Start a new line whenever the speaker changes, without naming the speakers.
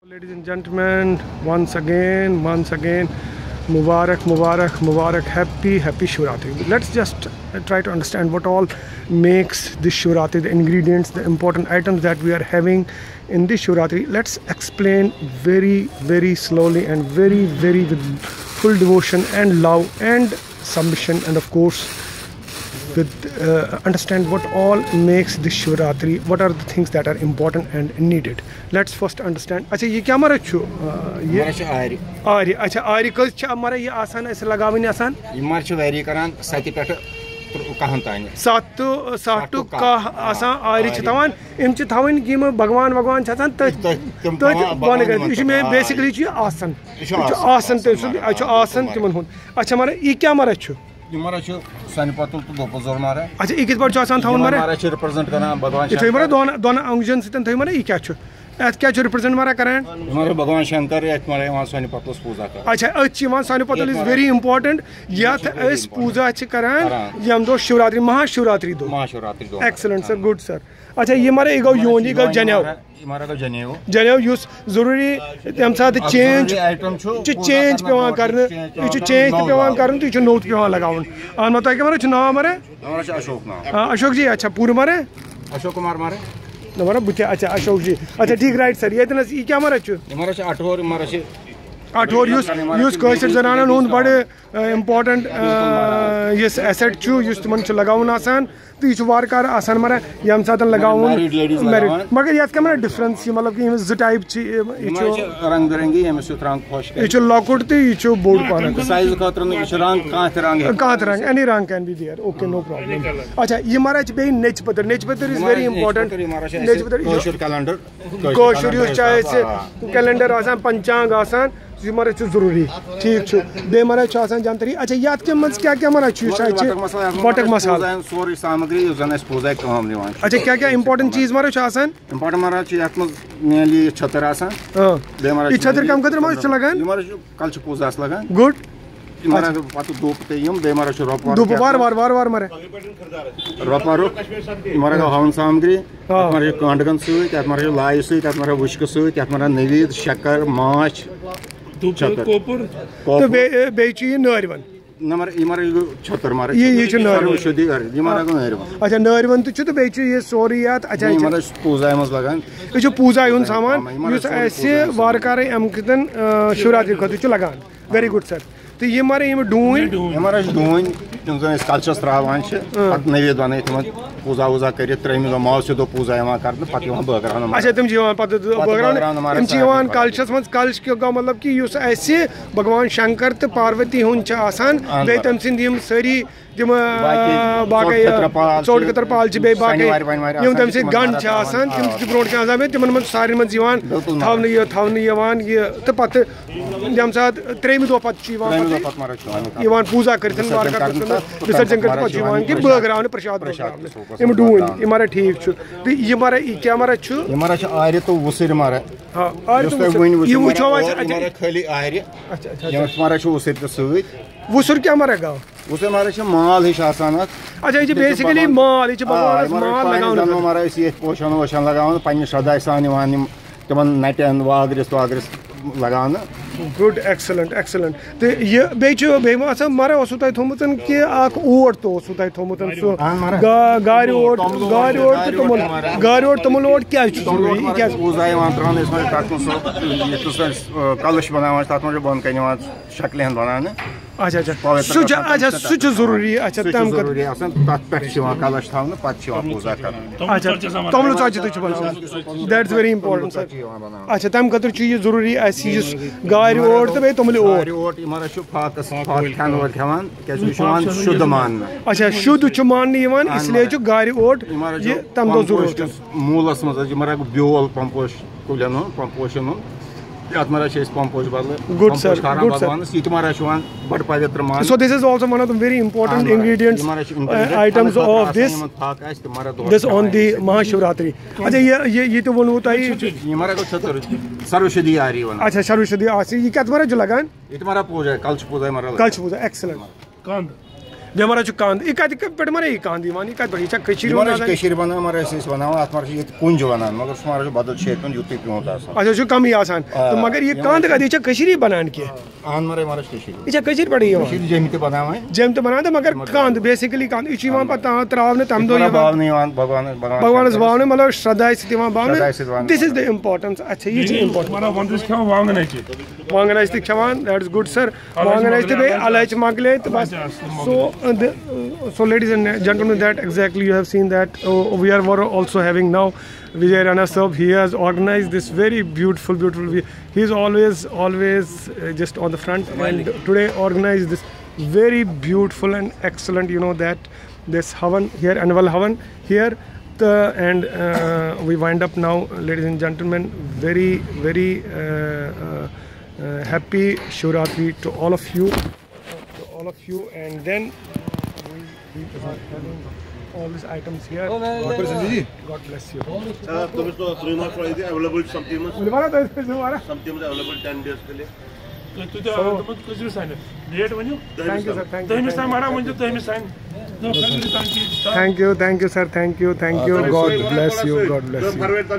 Ladies and gentlemen, once again, Mubarak, Mubarak, Mubarak, happy Shivratri. Let's just try to understand what all makes this Shivratri, the ingredients, the important items that we are having in this Shivratri. Let's explain very slowly and very with full devotion and love and submission, and of course with understand what all makes this Shivratri, what are the things that are important and needed. Let's first understand. अच्छा ये क्या मरा छु ये आरी अच्छा आरी कल च मरा ये आसान ऐसे लगावनी आसान
ये मर छु वेरी करान साथी पेट कहन तानी
सात टू का आसान आरी च तवान इम च थवन की भगवान छ आसान तो बन गए इसमें बेसिकली च आसन तो आसन तिमन हुन अच्छा मरा ये क्या मरा छु
ये मरा छु सन पतल तो दोपहर मारा
अच्छा ये किस बार च आसान थवन मरा
छु रिप्रेजेंट करना भगवान
ये मरा दोन अंगजन से थई मरा ये क्या छु क्या रिप्रेजेंट मारा करान
हमारे भगवान शंकर हमारे वहाँ सोनी पतल पूजा कर
अच्छा अच्छी सोनी पतल इज वेरी इंपॉर्टेंट यथ पूजा करान यम दो शिवरात्रि महाशिवरात्रि दो एक्सीलेंट सर गुड सर अच्छा ये मारे ये गो योन ये गो जनेव यूस जरूरी तम साथ चेंज पेवान करने ये चेंज पेवान करने तो ये नोट पेवान लगावन आन मत क्या मारे नाम मारे अशोक जी अच्छा पूरे मारे
अशोक कुमार मारे
नमरा बुते अच्छा अशोक जी अच्छा ठीक राइट सर ये क्या मारा छु आठोर यूस कशर जनानन हुंद बड़े इम्पोर्टेंट ये एसेट छु यूस तिमन छु लगावन आसान तो ये वारकार आसान मरा यम साथ लगावन मैरिड मगर ये क्या मरा डिफरेंस ये मतलब कि ज टाइप छि ये छु
रंग बिरंगी ये छु रंग खुश
ये छु लॉकउट ते ये छु बोर्ड पान
साइज खतर न छु रंग कांत रंग
एनी रंग can be there okay no problem अच्छा ये मरा छ बे नेच पतर इज वेरी इंपॉर्टेंट नेच पतर
कोशर कैलेंडर
कोशर यूस चाहे से कैलेंडर आसान पंचांग आसान ये मरा छु जरूरी ठीक छु बे मरा छु आसान जानतरी अच्छा याद के मंस क्या मरा छु शायद बटक मसाला
सोरी सामग्री जन एस पूजा काम निवान
अच्छा क्या इंपोर्टेंट चीज मरा छु आसान
इंपोर्टेंट मरा छु यात में मेनली छतर आसान बे मरा
ये छतर कम कदर मरा छु लगान
मरा छु कल छु पूजा अस लगान
गुड
मरा पत दोप ते यम बे मरा छु रोप
दोप वार मरा
रोपारो मरा हवन सामग्री मरा कांडगन सहित मरा लाई सहित मरा वुश्क सहित मरा नवीद शक्कर माछ
तो बे ये नरवन
नंबर इमर छतर मार
ये छु नरवन
शुद्धि कर ये मारा नरवन
अच्छा नरवन तो छु तो बे ये सोरी यात अच्छा
ये मारा पूजा मस लगान
ये छु पूजा युन सामान युस ऐसे वारकार एम कितन शिवरात्रि खत छु लगान वेरी गुड सर तो ये मारे ये डून
हमारा डून जन कल्चर त्रावान छ पत नवेद बने तुम पूजा वूजा कर त्रमी दो माव से दो पूजा यहां कर पत यहां बगरान
अच्छा तुम जीवन पत बगरान तुम जीवन कल्चर मन कल्च के मतलब कि युस ऐसे भगवान शंकर तो पार्वती हुन छ आसान बे तम सिंध यम सरी तम बाकी चोट कतर पाल बे बाकी यम तम से गन छ आसान तम ब्रोट के आसान तिमन मन सारे मन जीवन थावन यवान ये तो पत यम साथ त्रमी दो पत यवान पूजा करतन वार करतन विसर्जन करतन पत जीवन के बगरान प्रसाद यम डून ये मारा ठीक छु तो ये मारा क्या मारा छु
ये मारा छ आर्य तो वसर मारा
हां आर्य ये वुचो
अच्छा खाली आर्य अच्छा ये मारा छ वसर तो सहित
वसर क्या मारा गाव
वसर मारा छ माल हिश आसान
अच्छा ये बेसिकली माल ये भगवान माल लगावन
मारा इसी पोषण वोषण लगावन पन्ने श्रद्धा सान वन तमन नटन वागरिस लगान
गुड एक्सलेंट तो ये बे मरा तह थोमुतन कि ओट तो तह थोमुतन सो गार ओट तमुल ओट क्या
कलश बनावान तथ मे बन कन शक्ल बनाने
अच्छा सह जरूरी अच्छा तम
कलश थावन पत पूजा कर
अच्छा तमल चचि तो बनान दैट्स वेरी इंपॉर्टेंट सर अच्छा तम खतर ये जरूरी गार ओट तो तमुल ओट
शुद्ध मान
अच्छा शुद्ध मान इसलिए गार ओट तम दो जरूर
मूलस मज ब्योल पंपोश कुलन पंपोशन पंपोश बदल
गुड सर
बड़ पवित्र मान
so this is also one of the very important ingredients items of this on the Mahashivratri अच्छा ये तो बोलूं था
ये मारा को छतर सर्वसिद्धि आ रही है
अच्छा सर्वसिद्धि आ रही ये क्या तुम्हारा जो लगान
ये तुम्हारा पूजा है कल्च पूजा
एक्सीलेंट बेमारा कांद यह कत मारे यह कांद यह कत पे
बना मगर अत कुंज वन मगर सह बदल युत प्योत
अच्छा कम तो मगर यह कांद कत यह बनान
आन मरे
यह पे
जम तो
बना तो मगर कांद बेसिकली कांद यह पे त्रावन तम दो भगवान वावन मतलब श्रद्धा सवान दिस इज द इम्पोर्टेंस अच्छा ये इम्पोर्टेंट वांगन खान दैट इज गुड सर वांगन तो बे अलच मकले तो बस so ladies and gentlemen, that exactly you have seen that we are also having now Vijay Rana sir. He has organized this very beautiful he is always just on the front and today organized this very beautiful and excellent, you know, that this havan here, annual havan here, and we wind up now, ladies and gentlemen. Very happy Shivratri to all of you, and then we are having all these items here. God bless you.
available something available 10 days के लिए
Thank you sir, thank you sir, thank you. God bless you.